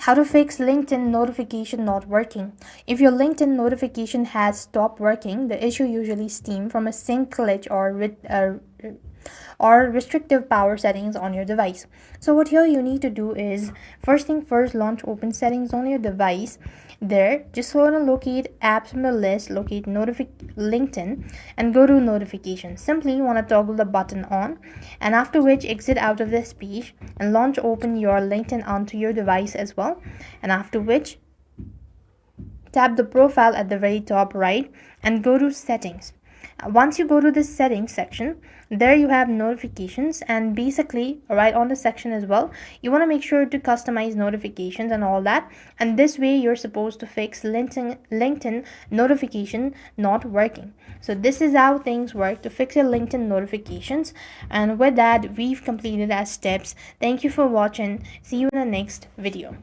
How to fix LinkedIn notification not working. If your LinkedIn notification has stopped working, the issue usually stems from a sync glitch or restrictive power settings on your device. So what here you need to do is, first thing first, launch open settings on your device. There, just go and locate apps from the list, locate LinkedIn, and go to notifications. Simply you want to toggle the button on, and after which exit out of this page and launch open your LinkedIn onto your device as well, and after which tap the profile at the very top right and go to settings. Once you go to this settings section, there you have notifications, and basically right on the section as well, you want to make sure to customize notifications and all that, and this way you're supposed to fix LinkedIn notification not working. So this is how things work to fix your LinkedIn notifications, and with that we've completed our steps. Thank you for watching. See you in the next video.